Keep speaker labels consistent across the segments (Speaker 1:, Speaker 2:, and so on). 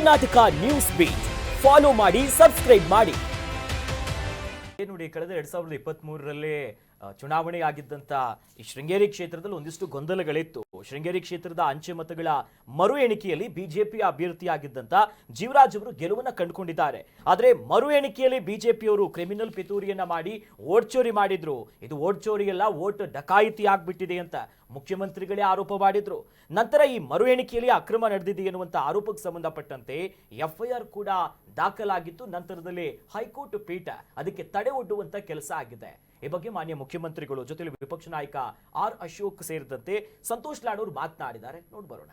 Speaker 1: Karnataka news beat follow ಮಾಡಿ, subscribe ಮಾಡಿ. ನೋಡಿ, ಕಳೆದ 2023ರಲ್ಲಿ ಚುನಾವಣೆ ಆಗಿದ್ದಂತ ಈ ಶೃಂಗೇರಿ ಕ್ಷೇತ್ರದಲ್ಲಿ ಒಂದಿಷ್ಟು ಗೊಂದಲಗಳಿತ್ತು. ಶೃಂಗೇರಿ ಕ್ಷೇತ್ರದ ಅಂಚೆ ಮತಗಳ ಮರು ಎಣಿಕೆಯಲ್ಲಿ ಬಿಜೆಪಿ ಅಭ್ಯರ್ಥಿಯಾಗಿದ್ದಂತ ಜೀವರಾಜ್ ಅವರು ಗೆಲುವನ್ನ ಕಂಡುಕೊಂಡಿದ್ದಾರೆ. ಆದರೆ ಮರು ಎಣಿಕೆಯಲ್ಲಿ ಬಿಜೆಪಿಯವರು ಕ್ರಿಮಿನಲ್ ಪಿತೂರಿಯನ್ನ ಮಾಡಿ ವೋಟ್ ಚೋರಿ ಮಾಡಿದ್ರು. ಇದು ವೋಟ್ ಚೋರಿಯಲ್ಲ, ವೋಟ್ ಡಕಾಯಿತಿ ಆಗ್ಬಿಟ್ಟಿದೆ ಅಂತ ಮುಖ್ಯಮಂತ್ರಿಗಳೇ ಆರೋಪ ಮಾಡಿದ್ರು. ನಂತರ ಈ ಮರು ಎಣಿಕೆಯಲ್ಲಿ ಅಕ್ರಮ ನಡೆದಿದೆ ಎನ್ನುವಂತ ಆರೋಪಕ್ಕೆ ಸಂಬಂಧಪಟ್ಟಂತೆ ಎಫ್ಐಆರ್ ಕೂಡ ದಾಖಲಾಗಿತ್ತು. ನಂತರದಲ್ಲಿ ಹೈಕೋರ್ಟ್ ಪೀಠ ಅದಕ್ಕೆ ತಡೆ ಒಡ್ಡುವಂತ ಕೆಲಸ ಆಗಿದೆ. ಈ ಬಗ್ಗೆ ಮಾನ್ಯ ಮುಖ್ಯಮಂತ್ರಿಗಳು ಜೊತೆಲಿ ವಿಪಕ್ಷ ನಾಯಕ ಆರ್ ಅಶೋಕ್ ಸೇರಿದಂತೆ ಸಂತೋಷ್ ಲಾಡ್ ಅವರು ಮಾತನಾಡಿದ್ದಾರೆ. ನೋಡ್ಬರೋಣ.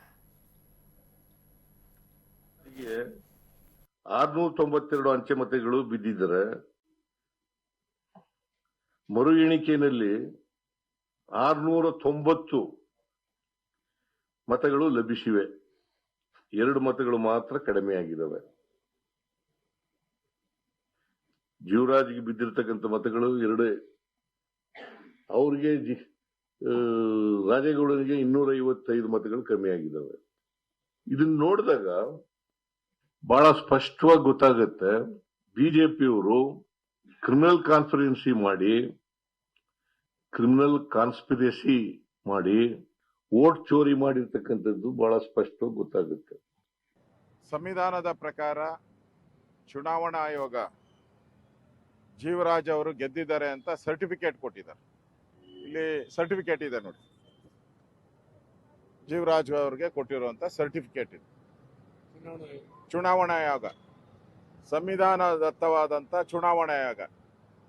Speaker 2: 692 ಅಂಚೆ ಮತಗಳು ಬಿದ್ದಿದ್ದಾರೆ. ಮರು ಎಣಿಕೆಯಲ್ಲಿ 690 ಮತಗಳು ಲಭಿಸಿವೆ. 2 ಮತಗಳು ಮಾತ್ರ ಕಡಿಮೆಯಾಗಿದ್ದಾವೆ. ಜೀವರಾಜ್ಗೆ ಬಿದ್ದಿರ್ತಕ್ಕಂಥ ಮತಗಳು 2. ಅವ್ರಿಗೆ ರಾಜೇಗೌಡನಿಗೆ 255 ಮತಗಳು ಕಮ್ಮಿ ಆಗಿದ್ದಾವೆ. ಇದನ್ನ ನೋಡಿದಾಗ ಬಹಳ ಸ್ಪಷ್ಟವಾಗಿ ಗೊತ್ತಾಗುತ್ತೆ, ಬಿಜೆಪಿಯವರು ಕ್ರಿಮಿನಲ್ ಕಾನ್ಸ್ಪಿರಸಿ ಮಾಡಿ ವೋಟ್ ಚೋರಿ ಮಾಡಿರ್ತಕ್ಕಂಥದ್ದು ಬಹಳ ಸ್ಪಷ್ಟವಾಗಿ ಗೊತ್ತಾಗುತ್ತೆ.
Speaker 3: ಸಂವಿಧಾನದ ಪ್ರಕಾರ ಚುನಾವಣಾ ಆಯೋಗ ಜೀವರಾಜ್ ಅವರು ಗೆದ್ದಿದ್ದಾರೆ ಅಂತ ಸರ್ಟಿಫಿಕೇಟ್ ಕೊಟ್ಟಿದ್ದಾರೆ. ಇಲ್ಲಿ ಸರ್ಟಿಫಿಕೇಟ್ ಇದೆ ನೋಡಿ, ಜೀವರಾಜ್ ಅವರಿಗೆ ಕೊಟ್ಟಿರುವಂತ ಸರ್ಟಿಫಿಕೇಟ್ ಇದೆ. ಚುನಾವಣಾ ಆಯೋಗ, ಸಂವಿಧಾನದತ್ತವಾದಂತ ಚುನಾವಣಾ ಆಯೋಗ,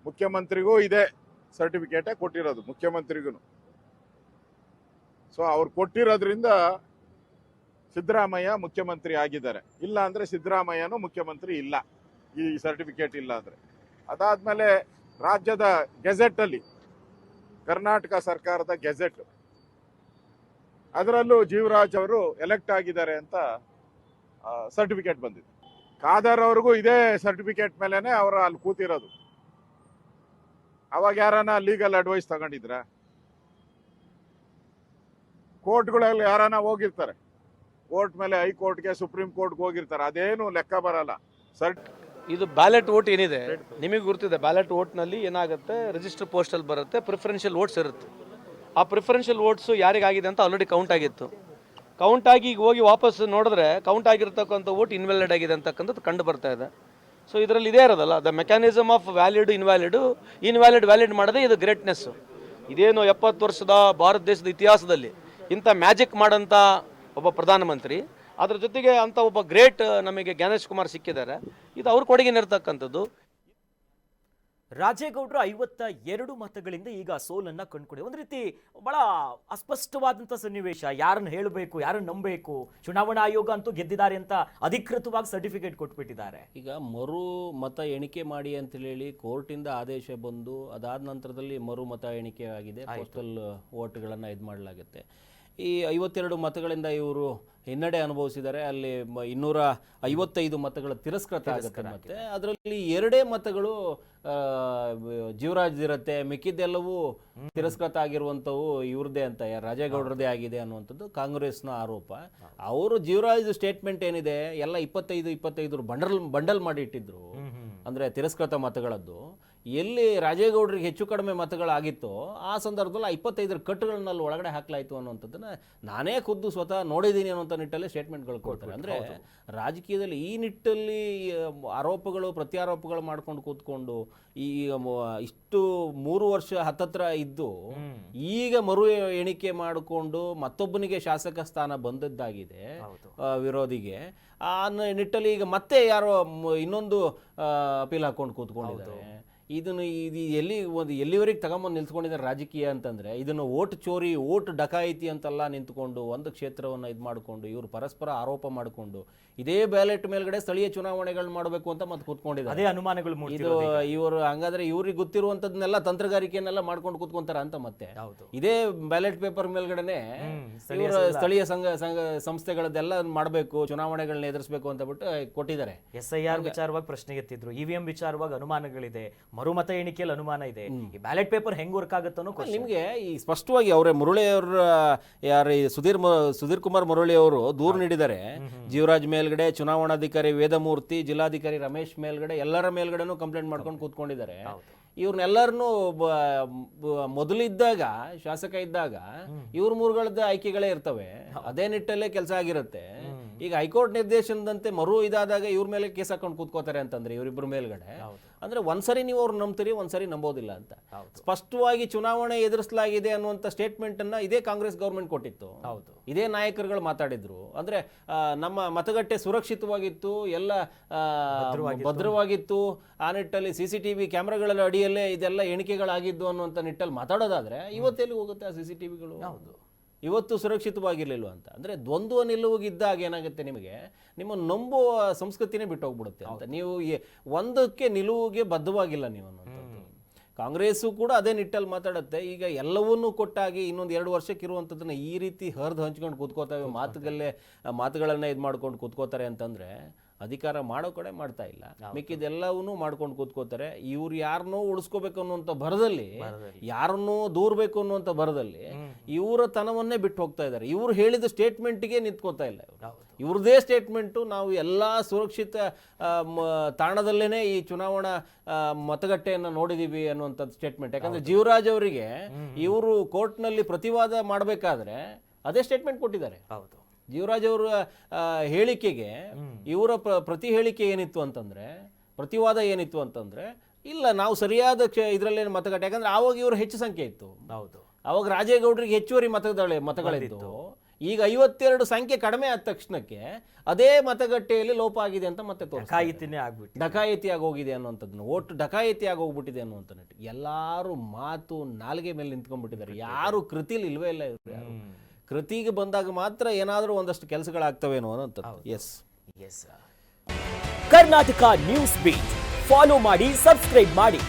Speaker 3: ಮುಖ್ಯಮಂತ್ರಿಗೂ ಇದೇ ಸರ್ಟಿಫಿಕೇಟೇ ಕೊಟ್ಟಿರೋದು, ಮುಖ್ಯಮಂತ್ರಿಗೂ. ಸೊ ಅವ್ರು ಕೊಟ್ಟಿರೋದ್ರಿಂದ ಸಿದ್ದರಾಮಯ್ಯ ಮುಖ್ಯಮಂತ್ರಿ ಆಗಿದ್ದಾರೆ. ಇಲ್ಲ ಅಂದ್ರೆ ಸಿದ್ದರಾಮಯ್ಯನೂ ಮುಖ್ಯಮಂತ್ರಿ ಇಲ್ಲ, ಈ ಸರ್ಟಿಫಿಕೇಟ್ ಇಲ್ಲ ಅಂದ್ರೆ. ಅದಾದ್ಮೇಲೆ ರಾಜ್ಯದ ಗೆಜೆಟ್ ಅಲ್ಲಿ, ಕರ್ನಾಟಕ ಸರ್ಕಾರದ ಗೆಜೆಟ್, ಅದರಲ್ಲೂ ಜೀವರಾಜ್ ಅವರು ಎಲೆಕ್ಟ್ ಆಗಿದ್ದಾರೆ ಅಂತ ಸರ್ಟಿಫಿಕೇಟ್ ಬಂದಿದೆ. ಖಾದರ್ ಅವ್ರಿಗೂ ಇದೇ ಸರ್ಟಿಫಿಕೇಟ್ ಮೇಲೆನೆ ಅವರು ಅಲ್ಲಿ ಕೂತಿರೋದು. ಅವಾಗ ಯಾರನ್ನ ಲೀಗಲ್ ಅಡ್ವೈಸ್ ತಗೊಂಡಿದ್ರ? ಕೋರ್ಟ್ಗಳಲ್ಲಿ ಯಾರನ್ನ ಹೋಗಿರ್ತಾರೆ, ಕೋರ್ಟ್ ಮೇಲೆ ಹೈಕೋರ್ಟ್ಗೆ, ಸುಪ್ರೀಂ ಕೋರ್ಟ್ಗೆ ಹೋಗಿರ್ತಾರೆ, ಅದೇನು ಲೆಕ್ಕ ಬರಲ್ಲ.
Speaker 4: ಇದು ಬ್ಯಾಲೆಟ್ ವೋಟ್ ಏನಿದೆ ನಿಮಗೆ ಗೊತ್ತಿದೆ. ಬ್ಯಾಲೆಟ್ ವೋಟ್ನಲ್ಲಿ ಏನಾಗುತ್ತೆ, ರಿಜಿಸ್ಟರ್ ಪೋಸ್ಟಲ್ಲಿ ಬರುತ್ತೆ, ಪ್ರಿಫರೆನ್ಷಿಯಲ್ ವೋಟ್ಸ್ ಇರುತ್ತೆ. ಆ ಪ್ರಿಫರೆನ್ಷಿಯಲ್ ವೋಟ್ಸು ಯಾರಿಗಾಗಿದೆ ಅಂತ ಆಲ್ರೆಡಿ ಕೌಂಟ್ ಆಗಿತ್ತು. ಕೌಂಟ್ ಆಗಿ ಈಗ ಹೋಗಿ ವಾಪಸ್ ನೋಡಿದ್ರೆ ಕೌಂಟ್ ಆಗಿರ್ತಕ್ಕಂಥ ವೋಟ್ ಇನ್ವ್ಯಾಲಿಡ್ ಆಗಿದೆ ಅಂತಕ್ಕಂಥದ್ದು ಕಂಡು ಬರ್ತಾ ಇದೆ. ಸೊ ಇದರಲ್ಲಿ ಇದೇ ಇರೋದಲ್ಲ, the mechanism of valid invalid valid ಮಾಡೋದೇ ಇದು ಗ್ರೇಟ್ನೆಸ್ಸು. ಇದೇನು 70 ವರ್ಷದ ಭಾರತ ದೇಶದ ಇತಿಹಾಸದಲ್ಲಿ ಇಂಥ ಮ್ಯಾಜಿಕ್ ಮಾಡೋಂಥ ಒಬ್ಬ ಪ್ರಧಾನಮಂತ್ರಿ, ಅದ್ರ ಜೊತೆಗೆ ಅಂತ ಒಬ್ಬ ಗ್ರೇಟ್ ನಮಗೆ ಜ್ಞಾನೇಶ್ ಕುಮಾರ್ ಸಿಕ್ಕಿದ್ದಾರೆ. ಇದು ಅವ್ರ ಕೊಡುಗೆನಿರ್ತಕ್ಕಂಥದ್ದು.
Speaker 1: ರಾಜೇಗೌಡರು 52 ಮತಗಳಿಂದ ಈಗ ಸೋಲನ್ನ ಕಂಡುಕೊಂಡೆ. ಒಂದು ರೀತಿ ಬಹಳ ಅಸ್ಪಷ್ಟವಾದಂಥ ಸನ್ನಿವೇಶ. ಯಾರನ್ನು ಹೇಳಬೇಕು, ಯಾರನ್ನು ನಂಬಬೇಕು? ಚುನಾವಣಾ ಆಯೋಗ ಅಂತೂ ಗೆದ್ದಿದ್ದಾರೆ ಅಂತ ಅಧಿಕೃತವಾಗಿ ಸರ್ಟಿಫಿಕೇಟ್ ಕೊಟ್ಬಿಟ್ಟಿದ್ದಾರೆ.
Speaker 5: ಈಗ ಮರು ಮತ ಎಣಿಕೆ ಮಾಡಿ ಅಂತ ಹೇಳಿ ಕೋರ್ಟಿಂದ ಆದೇಶ ಬಂದು ಅದಾದ ನಂತರದಲ್ಲಿ ಮರು ಮತ ಎಣಿಕೆ ಆಗಿದೆ. ಪೋಸ್ಟಲ್ ವೋಟ್ಗಳನ್ನು ಇದು ಮಾಡಲಾಗುತ್ತೆ. ಈ 52 ಮತಗಳಿಂದ ಇವರು ಹಿನ್ನಡೆ ಅನುಭವಿಸಿದ್ದಾರೆ. ಅಲ್ಲಿ 255 ಮತಗಳ ತಿರಸ್ಕೃತ ಆಗುತ್ತೆ. ಮತ್ತೆ ಅದರಲ್ಲಿ 2 ಮತಗಳು ಜೀವರಾಜ್ ಇರುತ್ತೆ, ಮಿಕ್ಕಿದ್ದೆಲ್ಲವೂ ತಿರಸ್ಕೃತ ಆಗಿರುವಂಥವು ಇವ್ರದ್ದೇ ಅಂತ, ರಾಜೇಗೌಡರದೇ ಆಗಿದೆ ಅನ್ನುವಂಥದ್ದು ಕಾಂಗ್ರೆಸ್ನ ಆರೋಪ. ಅವರು ಜೀವರಾಜ್ ಸ್ಟೇಟ್ಮೆಂಟ್ ಏನಿದೆ, ಎಲ್ಲ 25 ಬಂಡಲ್ ಮಾಡಿ ಇಟ್ಟಿದ್ರು. ಅಂದರೆ ತಿರಸ್ಕೃತ ಮತಗಳದ್ದು ಎಲ್ಲಿ ರಾಜೇಗೌಡರಿಗೆ ಹೆಚ್ಚು ಕಡಿಮೆ ಮತಗಳಾಗಿತ್ತೋ ಆ ಸಂದರ್ಭದಲ್ಲಿ 25 ಕಟ್ಟುಗಳನ್ನ ಅಲ್ಲಿ ಒಳಗಡೆ ಹಾಕಲಾಯಿತು ಅನ್ನುವಂಥದ್ದನ್ನ ನಾನೇ ಖುದ್ದು ಸ್ವತಃ ನೋಡಿದ್ದೀನಿ ಅನ್ನುವಂಥ ನಿಟ್ಟಲ್ಲಿ ಸ್ಟೇಟ್ಮೆಂಟ್ಗಳು ಕೊಡ್ತಾರೆ. ಅಂದರೆ ರಾಜಕೀಯದಲ್ಲಿ ಈ ನಿಟ್ಟಲ್ಲಿ ಆರೋಪಗಳು ಪ್ರತ್ಯಾರೋಪಗಳು ಮಾಡ್ಕೊಂಡು ಕೂತ್ಕೊಂಡು ಈ ಇಷ್ಟು 3 ವರ್ಷ ಹತ್ತತ್ರ ಇದ್ದು ಈಗ ಮರು ಎಣಿಕೆ ಮಾಡಿಕೊಂಡು ಮತ್ತೊಬ್ಬನಿಗೆ ಶಾಸಕ ಸ್ಥಾನ ಬಂದದ್ದಾಗಿದೆ ವಿರೋಧಿಗೆ. ಆ ನಿಟ್ಟಲ್ಲಿ ಈಗ ಮತ್ತೆ ಯಾರೋ ಇನ್ನೊಂದು ಅಪೀಲ್ ಹಾಕೊಂಡು ಕೂತ್ಕೊಂಡಿದ್ದಾರೆ. ಇದನ್ನು ಎಲ್ಲಿವರೆಗೆ ತಗೊಂಬಂದು ನಿಲ್ಸ್ಕೊಂಡಿದ್ದಾರೆ ರಾಜಕೀಯ ಅಂತಂದರೆ, ಇದನ್ನು ಓಟ್ ಚೋರಿ, ಓಟ್ ಡಕಾಯಿತಿ ಅಂತೆಲ್ಲ ನಿಂತ್ಕೊಂಡು ಒಂದು ಕ್ಷೇತ್ರವನ್ನು ಇದು ಮಾಡಿಕೊಂಡು ಇವರು ಪರಸ್ಪರ ಆರೋಪ ಮಾಡಿಕೊಂಡು ಇದೇ ಬ್ಯಾಲೆಟ್ ಮೇಲ್ಗಡೆ ಸ್ಥಳೀಯ ಚುನಾವಣೆಗಳು ಮಾಡಬೇಕು ಅಂತ ಮತ್ತೆ ಕೂತ್ಕೊಂಡಿದ್ದಾರೆ.
Speaker 1: ಅದೇ ಅನುಮಾನಗಳು
Speaker 5: ಇದು ಇವರು ಹಂಗಾದ್ರೆ ಇವ್ರಿಗೆ ಗೊತ್ತಿರುವಂಥದ್ದನ್ನೆಲ್ಲ ತಂತ್ರಗಾರಿಕೆಯನ್ನೆಲ್ಲ ಮಾಡ್ಕೊಂಡು ಕೂತ್ಕೊಂತಾರ ಅಂತ ಮತ್ತೆ ಇದೇ ಬ್ಯಾಲೆಟ್ ಪೇಪರ್ ಮೇಲ್ಗಡೆನೆ ಇವರು ಸ್ಥಳೀಯ ಸಂಸ್ಥೆಗಳದ್ದೆಲ್ಲ ಮಾಡಬೇಕು, ಚುನಾವಣೆಗಳನ್ನ ಎದುರಿಸಬೇಕು ಅಂತ ಬಿಟ್ಟು ಕೊಟ್ಟಿದ್ದಾರೆ.
Speaker 1: SIR ವಿಚಾರವಾಗಿ ಪ್ರಶ್ನೆ ಎತ್ತಿದ್ರು, EVM ವಿಚಾರವಾಗಿ ಅನುಮಾನಗಳಿದೆ, ಮರುಮತ ಎಣಿಕೆಯಲ್ಲಿ ಅನುಮಾನ ಇದೆ. ಈ ಬ್ಯಾಲೆಟ್ ಪೇಪರ್ ಹೆಂಗ್ ವರ್ಕ್ ಆಗುತ್ತೋ
Speaker 5: ನಿಮಗೆ ಈ ಸ್ಪಷ್ಟವಾಗಿ ಅವರೇ ಮುರಳಿಯವರ ಯಾರು ಈ ಸುಧೀರ್ ಕುಮಾರ್ ಮುರಳಿ ಅವರು ದೂರು ನೀಡಿದ್ದಾರೆ. ಜೀವರಾಜ್ ಮೇಲ್ಗಡೆ, ಚುನಾವಣಾಧಿಕಾರಿ ವೇದಮೂರ್ತಿ, ಜಿಲ್ಲಾಧಿಕಾರಿ ರಮೇಶ್ ಮೇಲ್ಗಡೆ, ಎಲ್ಲರ ಮೇಲ್ಗಡೆನೂ ಕಂಪ್ಲೇಂಟ್ ಮಾಡ್ಕೊಂಡು ಕೂತ್ಕೊಂಡಿದ್ದಾರೆ. ಇವ್ರನ್ನೆಲ್ಲರನ್ನೂ ಮೊದಲಿದ್ದಾಗ ಶಾಸಕ ಇದ್ದಾಗ ಇವ್ರ ಮೂರುಗಳದ್ದು ಆಯ್ಕೆಗಳೇ ಇರ್ತವೆ, ಅದೇ ನಿಟ್ಟಲ್ಲೇ ಕೆಲಸ ಆಗಿರುತ್ತೆ. ಈಗ ಹೈಕೋರ್ಟ್ ನಿರ್ದೇಶನದಂತೆ ಇದಾದಾಗ ಇವ್ರ ಮೇಲೆ ಕೇಸ್ ಹಾಕೊಂಡು ಕೂತ್ಕೋತಾರೆ ಅಂತಂದ್ರೆ ಇವರಿಬ್ಬರ ಮೇಲ್ಗಡೆ, ಅಂದ್ರೆ ಒಂದ್ಸರಿ ನೀವು ಅವ್ರು ನಂಬ್ತೀರಿ, ಒಂದ್ಸರಿ ನಂಬೋದಿಲ್ಲ ಅಂತ. ಸ್ಪಷ್ಟವಾಗಿ ಚುನಾವಣೆ ಎದುರಿಸಲಾಗಿದೆ ಅನ್ನುವಂಥ ಸ್ಟೇಟ್ಮೆಂಟ್ ಅನ್ನ ಇದೇ ಕಾಂಗ್ರೆಸ್ ಗೌರ್ಮೆಂಟ್ ಕೊಟ್ಟಿತ್ತು. ಇದೇ ನಾಯಕರುಗಳು ಮಾತಾಡಿದ್ರು. ಅಂದ್ರೆ ನಮ್ಮ ಮತಗಟ್ಟೆ ಸುರಕ್ಷಿತವಾಗಿತ್ತು, ಎಲ್ಲ ಭದ್ರವಾಗಿತ್ತು, ಆ ನಿಟ್ಟಲ್ಲಿ CCTV ಕ್ಯಾಮ್ರಾಗಳ ಅಡಿಯಲ್ಲೇ ಇದೆಲ್ಲ ಎಣಿಕೆಗಳಾಗಿದ್ದು ಅನ್ನುವಂಥ ನಿಟ್ಟಲ್ಲಿ ಮಾತಾಡೋದಾದ್ರೆ ಇವತ್ತೆಲ್ಲಿ ಹೋಗುತ್ತೆ ಆ CCTVಗಳು? ಇವತ್ತು ಸುರಕ್ಷಿತವಾಗಿರ್ಲಿಲ್ವ ಅಂತ. ಅಂದ್ರೆ ದ್ವಂದ್ವ ನಿಲುವಿಗಿದ್ದಾಗ ಏನಾಗುತ್ತೆ, ನಿಮಗೆ ನಿಮ್ಮ ನಂಬುವ ಸಂಸ್ಕೃತಿನೇ ಬಿಟ್ಟು ಹೋಗ್ಬಿಡುತ್ತೆ ಅಂತ. ನೀವು ಒಂದಕ್ಕೆ ನಿಲುವಿಗೆ ಬದ್ಧವಾಗಿಲ್ಲ ನೀವು ಅನ್ನೋಂಥದ್ದು. ಕಾಂಗ್ರೆಸ್ಸು ಕೂಡ ಅದೇ ನಿಟ್ಟಲ್ಲಿ ಮಾತಾಡುತ್ತೆ. ಈಗ ಎಲ್ಲವನ್ನೂ ಕೊಟ್ಟಾಗಿ ಇನ್ನೊಂದು 2 ವರ್ಷಕ್ಕೆ ಇರುವಂಥದ್ದನ್ನ ಈ ರೀತಿ ಹಂಚ್ಕೊಂಡು ಕೂತ್ಕೋತಾವೆ, ಮಾತುಗಳನ್ನ ಇದು ಮಾಡ್ಕೊಂಡು ಕೂತ್ಕೋತಾರೆ ಅಂತಂದ್ರೆ ಅಧಿಕಾರ ಮಾಡೋ ಕಡೆ ಮಾಡ್ತಾ ಇಲ್ಲ, ಮಿಕ್ಕಿದೆಲ್ಲವನ್ನೂ ಮಾಡ್ಕೊಂಡು ಕೂತ್ಕೋತಾರೆ. ಇವ್ರು ಯಾರನ್ನೋ ಉಳಿಸ್ಕೋಬೇಕು ಅನ್ನುವಂಥ ಭರದಲ್ಲಿ, ಯಾರನ್ನೋ ದೂರಬೇಕು ಅನ್ನುವಂಥ ಭರದಲ್ಲಿ ಇವರ ತನವನ್ನೇ ಬಿಟ್ಟು ಹೋಗ್ತಾ ಇದ್ದಾರೆ. ಇವ್ರು ಹೇಳಿದ ಸ್ಟೇಟ್ಮೆಂಟ್ಗೆ ನಿಂತ್ಕೋತಾ ಇಲ್ಲ. ಇವ್ರದೇ ಸ್ಟೇಟ್ಮೆಂಟು, ನಾವು ಎಲ್ಲ ಸುರಕ್ಷಿತ ತಾಣದಲ್ಲೇನೆ ಈ ಚುನಾವಣಾ ಮತಗಟ್ಟೆಯನ್ನು ನೋಡಿದೀವಿ ಅನ್ನುವಂಥದ್ದು ಸ್ಟೇಟ್ಮೆಂಟ್. ಯಾಕಂದ್ರೆ ಜೀವರಾಜ್ ಅವರಿಗೆ ಇವರು ಕೋರ್ಟ್ನಲ್ಲಿ ಪ್ರತಿವಾದ ಮಾಡಬೇಕಾದ್ರೆ ಅದೇ ಸ್ಟೇಟ್ಮೆಂಟ್ ಕೊಟ್ಟಿದ್ದಾರೆ. ಜೀವರಾಜ್ ಅವರ ಹೇಳಿಕೆಗೆ ಇವರ ಪ್ರತಿ ಹೇಳಿಕೆ ಏನಿತ್ತು ಅಂತಂದ್ರೆ, ಪ್ರತಿವಾದ ಏನಿತ್ತು ಅಂತಂದ್ರೆ, ಇಲ್ಲ ನಾವು ಸರಿಯಾದ ಇದರಲ್ಲೇನು ಮತಗಟ್ಟೆ, ಯಾಕಂದ್ರೆ ಆವಾಗ ಇವರು ಹೆಚ್ಚು ಸಂಖ್ಯೆ ಇತ್ತು. ಅವಾಗ ರಾಜೇಗೌಡರಿಗೆ ಹೆಚ್ಚುವರಿ ಮತಗಳಿತ್ತು. ಈಗ 52 ಸಂಖ್ಯೆ ಕಡಿಮೆ ಆದ ತಕ್ಷಣಕ್ಕೆ ಅದೇ ಮತಗಟ್ಟೆಯಲ್ಲಿ ಲೋಪ ಆಗಿದೆ ಅಂತ ಮತ್ತೆ ಡಕಾಯಿತಿ ಆಗೋಗಿದೆ ಅನ್ನುವಂಥದ್ದು, ಓಟ್ ಡಕಾಯಿತಿ ಆಗೋಗ್ಬಿಟ್ಟಿದೆ ಅನ್ನುವಂಥ ನಿಟ್ಟು ಎಲ್ಲಾರು ಮಾತು ನಾಲ್ಗೆ ಮೇಲೆ ನಿಂತ್ಕೊಂಡ್ಬಿಟ್ಟಿದ್ದಾರೆ. ಯಾರು ಕೃತಿಲಿ ಇಲ್ವೇ ಇಲ್ಲ. ಇವರು ಕೃತಿಗೆ ಬಂದಾಗ ಮಾತ್ರ ಏನಾದರೂ ಒಂದಷ್ಟು ಕೆಲಸಗಳಾಗ್ತವೇನೋ ಅನ್ನೋಂಥದ್ದು. Yes
Speaker 1: Karnataka news beat follow ಮಾಡಿ, ಸಬ್ಸ್ಕ್ರೈಬ್ ಮಾಡಿ.